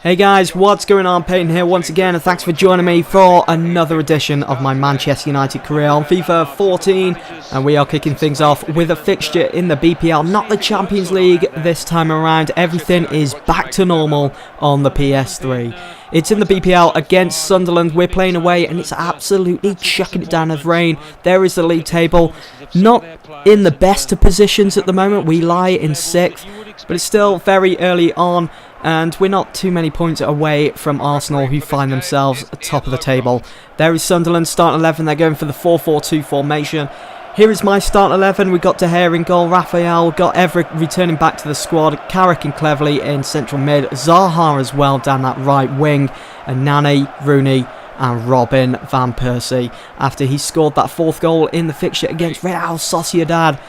Hey guys, what's going on? Payton here once again, and thanks for joining me for another edition of my Manchester United career on FIFA 14. And we are kicking things off with a fixture in the BPL, not the Champions League this time around. Everything is back to normal on the PS3. It's in the BPL against Sunderland. We're playing away and it's absolutely chucking it down with rain. There is the league table. Not in the best of positions at the moment. We lie in 6th, but it's still very early on. And we're not too many points away from Arsenal, who find themselves at the top of the table. There is Sunderland starting 11. They're going for the 4-4-2 formation. Here is my start 11. We've got De Gea in goal, Raphael, got Everett returning back to the squad, Carrick and Cleverley in central mid, Zaha as well down that right wing, and Nani, Rooney and Robin van Persie after he scored that 4th goal in the fixture against Real Sociedad.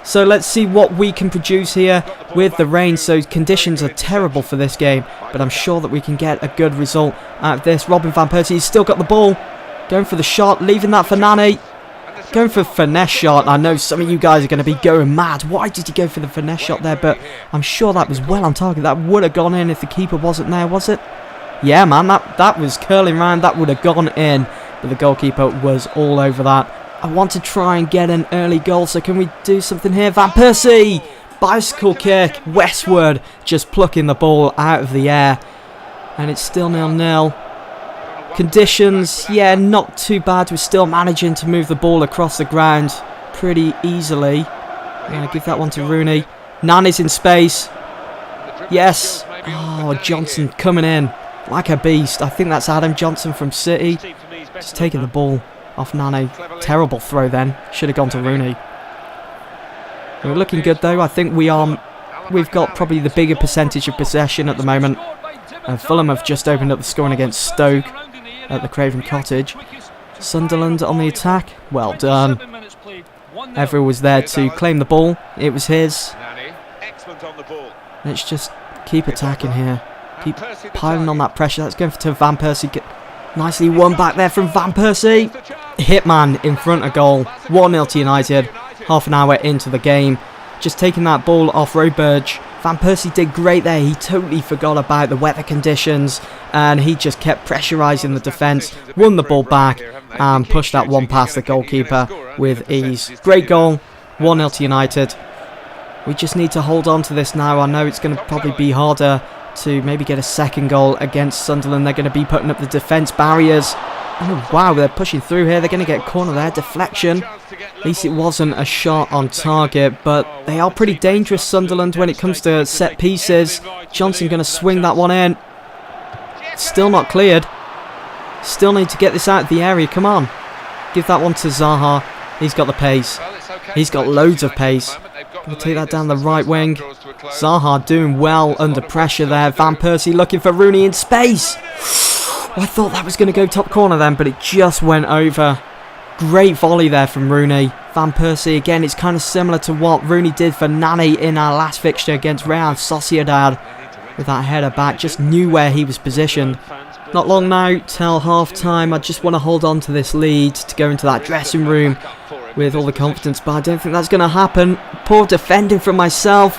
So let's see what we can produce here with the rain. So conditions are terrible for this game, but I'm sure that we can get a good result out of this. Robin van Persie's still got the ball, going for the shot, leaving that for Nani. Going for a finesse shot. I know some of you guys are going to be going mad. Why did he go for the finesse shot there? But I'm sure that was well on target. That would have gone in if the keeper wasn't there, was it? Yeah, man, that was curling round. That would have gone in, but the goalkeeper was all over that. I want to try and get an early goal, so can we do something here? Van Persie! Bicycle kick, westward, just plucking the ball out of the air. And it's still 0-0. Conditions, yeah, not too bad. We're still managing to move the ball across the ground pretty easily. I'm going to give that one to Rooney. Nani's in space. Yes. Oh, Johnson coming in like a beast. I think that's Adam Johnson from City. Just taking the ball off Nani. Terrible throw then. Should have gone to Rooney. We're looking good though. I think we've got probably the bigger percentage of possession at the moment. And Fulham have just opened up the scoring against Stoke at the Craven Cottage. Sunderland on the attack. Well done. Everett was there to claim the ball. It was his. Let's just keep attacking here. Keep piling on that pressure. That's going to Van Persie. Nicely won back there from Van Persie. Hitman in front of goal. 1-0 to United. Half an hour into the game. Just taking that ball off Roberge. Van Persie did great there. He totally forgot about the weather conditions and he just kept pressurising the defence. Won the ball back and pushed that one past the goalkeeper with ease. Great goal. 1-0 to United. We just need to hold on to this now. I know it's going to probably be harder to maybe get a second goal against Sunderland. They're going to be putting up the defence barriers. Oh wow, they're pushing through here. They're going to get a corner there. Deflection. At least it wasn't a shot on target, but they are pretty dangerous, Sunderland, when it comes to set pieces. Johnson going to swing that one in. Still not cleared. Still need to get this out of the area. Come on. Give that one to Zaha. He's got the pace. He's got loads of pace. Going to take that down the right wing. Zaha doing well under pressure there. Van Persie looking for Rooney in space. I thought that was going to go top corner then, but it just went over. Great volley there from Rooney. Van Persie, again, it's kind of similar to what Rooney did for Nani in our last fixture against Real Sociedad. With that header back, just knew where he was positioned. Not long now till half time. I just want to hold on to this lead to go into that dressing room with all the confidence, but I don't think that's going to happen. Poor defending from myself.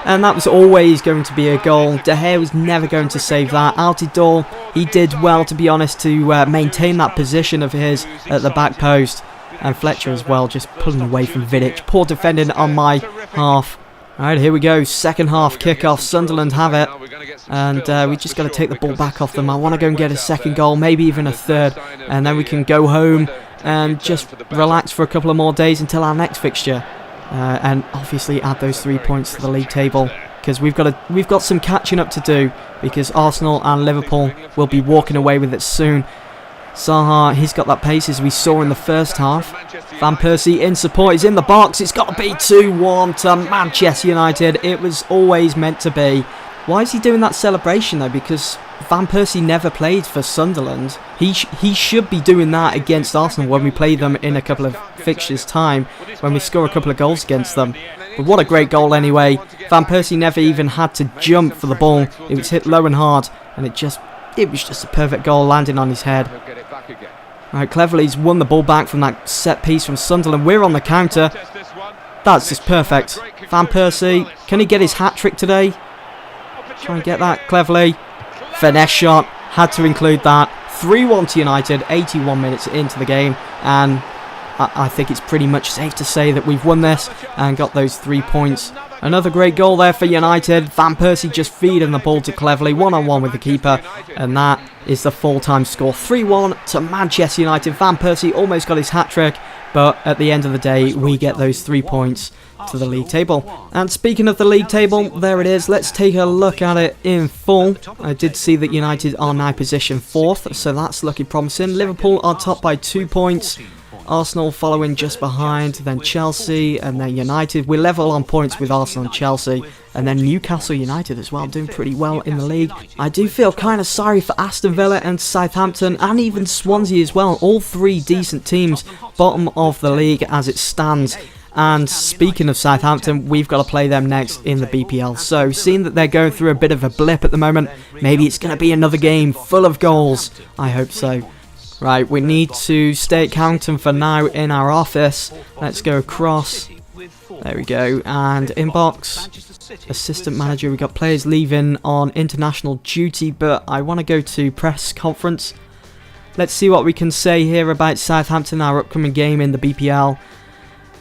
And that was always going to be a goal. De Gea was never going to save that. Altidore, he did well, to be honest, to maintain that position of his at the back post. And Fletcher as well, just pulling away from Vidic. Poor defending on my half. Alright, here we go. Second half kickoff. Sunderland have it. And we just got to take the ball back off them. I want to go and get a second goal, maybe even a third. And then we can go home and just relax for a couple of more days until our next fixture. And obviously add those 3 points to the league table, because we've got some catching up to do, because Arsenal and Liverpool will be walking away with it soon. Zaha, he's got that pace as we saw in the first half. Van Persie in support, he's in the box. It's got to be 2-1 to Manchester United. It was always meant to be. Why is he doing that celebration though? Because Van Persie never played for Sunderland. He should be doing that against Arsenal when we play them in a couple of fixtures time, when we score a couple of goals against them. But what a great goal anyway. Van Persie never even had to jump for the ball. It was hit low and hard, and it was just a perfect goal landing on his head. Right, Cleverley's won the ball back from that set piece from Sunderland. We're on the counter. That's just perfect. Van Persie, can he get his hat-trick today? Try and get that, Cleverley. Finesse shot, had to include that. 3-1 to United, 81 minutes into the game, and I think it's pretty much safe to say that we've won this and got those 3 points. Another great goal there for United. Van Persie just feeding the ball to Cleverley, one-on-one with the keeper, and that is the full-time score. 3-1 to Manchester United. Van Persie almost got his hat-trick, but at the end of the day, we get those 3 points to the league table. And speaking of the league table, there it is. Let's take a look at it in full. I did see that United are now positioned 4th, so that's looking promising. Liverpool are top by 2 points. Arsenal following just behind, then Chelsea, and then United. We're level on points with Arsenal and Chelsea, and then Newcastle United as well, doing pretty well in the league. I do feel kind of sorry for Aston Villa and Southampton, and even Swansea as well. All 3 decent teams, bottom of the league as it stands. And speaking of Southampton, we've got to play them next in the BPL. So, seeing that they're going through a bit of a blip at the moment, maybe it's going to be another game full of goals. I hope so. Right, we need to stay at Carrington for now in our office. Let's go across. There we go. And inbox. Assistant manager. We've got players leaving on international duty, but I want to go to press conference. Let's see what we can say here about Southampton, our upcoming game in the BPL.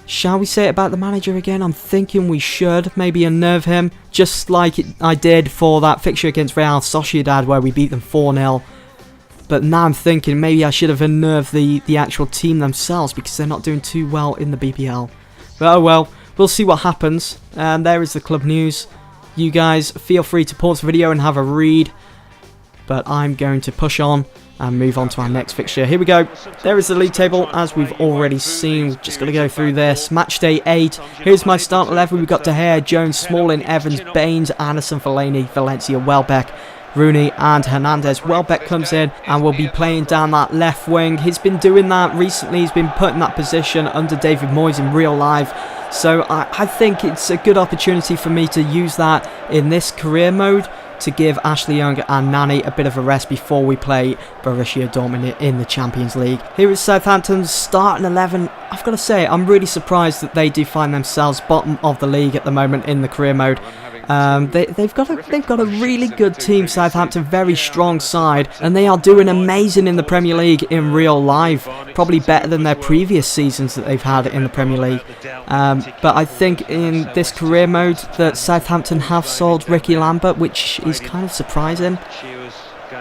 Shall we say it about the manager again? I'm thinking we should. Maybe unnerve him, just like I did for that fixture against Real Sociedad where we beat them 4-0. But now I'm thinking maybe I should have unnerved the actual team themselves because they're not doing too well in the BPL. But oh well, we'll see what happens. And there is the club news. You guys feel free to pause the video and have a read. But I'm going to push on and move on to our next fixture. Here we go. There is the league table as we've already seen. We've just got to go through this. Match day 8. Here's my start 11. We've got De Gea, Jones, Smalling, Evans, Baines, Anderson, Fellaini, Valencia, Welbeck, Rooney and Hernandez. Welbeck comes in and will be playing down that left wing. He's been doing that recently. He's been put in that position under David Moyes in real life. So I think it's a good opportunity for me to use that in this career mode to give Ashley Young and Nani a bit of a rest before we play Borussia Dortmund in the Champions League. Here is Southampton's starting 11. I've got to say, I'm really surprised that they do find themselves bottom of the league at the moment in the career mode. They've got a really good team, Southampton, very strong side, and they are doing amazing in the Premier League in real life, probably better than their previous seasons that they've had in the Premier League. But I think in this career mode that Southampton have sold Ricky Lambert, which is kind of surprising.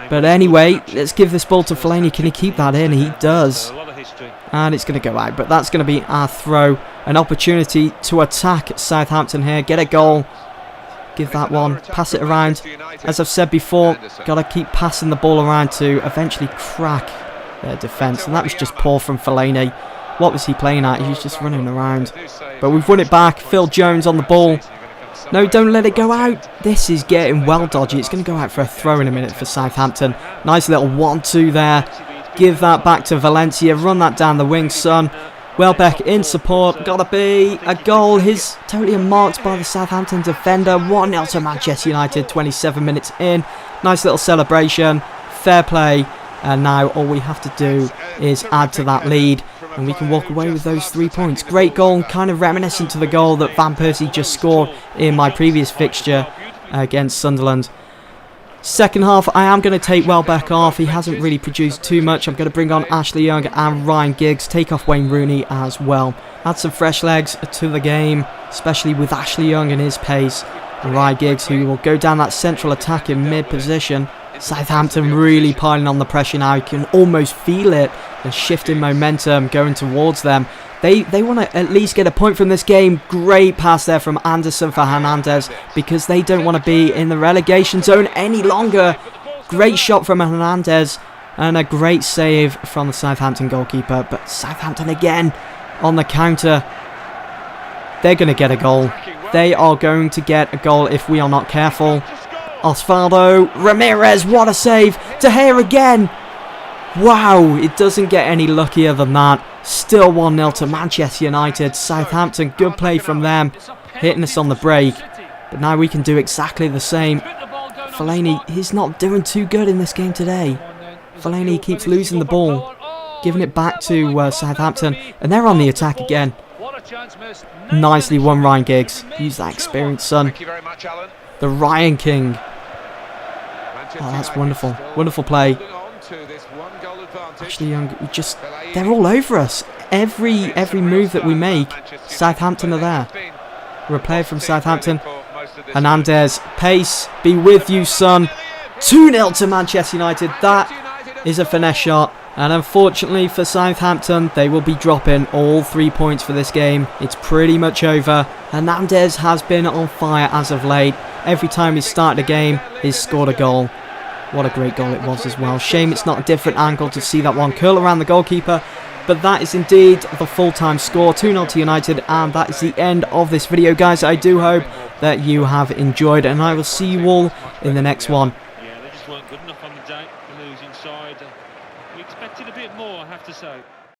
But anyway, let's give this ball to Fellaini. Can he keep that in? He does. And it's going to go out, but that's going to be our throw. An opportunity to attack Southampton here, get a goal. Give that one, pass it around. As I've said before, got to keep passing the ball around to eventually crack their defence. And that was just poor from Fellaini. What was he playing at? He was just running around. But we've won it back. Phil Jones on the ball. No, don't let it go out. This is getting well dodgy. It's going to go out for a throw in a minute for Southampton. Nice little 1-2 there. Give that back to Valencia. Run that down the wing, son. Welbeck in support, gotta be a goal. He's totally unmarked by the Southampton defender. 1-0 to Manchester United, 27 minutes in. Nice little celebration, fair play. And now all we have to do is add to that lead and we can walk away with those 3 points. Great goal, kind of reminiscent to the goal that Van Persie just scored in my previous fixture against Sunderland. Second half, I am going to take Welbeck off. He hasn't really produced too much. I'm going to bring on Ashley Young and Ryan Giggs. Take off Wayne Rooney as well. Add some fresh legs to the game, especially with Ashley Young and his pace. And Ryan Giggs, who will go down that central attack in mid-position. Southampton really piling on the pressure now. You can almost feel it. The shifting momentum going towards them. They want to at least get a point from this game. Great pass there from Anderson for Hernandez because they don't want to be in the relegation zone any longer. Great shot from Hernandez and a great save from the Southampton goalkeeper. But Southampton again on the counter. They're going to get a goal. They are going to get a goal if we are not careful. Osvaldo Ramirez, what a save. De Gea again. Wow, it doesn't get any luckier than that. Still 1-0 to Manchester United. Southampton, good play from them, hitting us on the break. But now we can do exactly the same. Fellaini, he's not doing too good in this game today. Fellaini keeps losing the ball, giving it back to Southampton. And they're on the attack again. Nicely won, Ryan Giggs. Use that experience, son. The Ryan King. Oh, that's wonderful. Wonderful play. Ashley Young, they're all over us. Every move that we make, Southampton are there. We're a player from Southampton. Hernandez, pace, be with you, son. 2-0 to Manchester United. That is a finesse shot. And unfortunately for Southampton, they will be dropping all 3 points for this game. It's pretty much over. Hernandez has been on fire as of late. Every time he's started a game, he's scored a goal. What a great goal it was as well. Shame it's not a different angle to see that one curl around the goalkeeper. But that is indeed the full-time score, 2-0 to United. And that is the end of this video, guys. I do hope that you have enjoyed, and I will see you all in the next one. Yeah, they just weren't good enough on the day, the losing side. We expected a bit more, I have to say.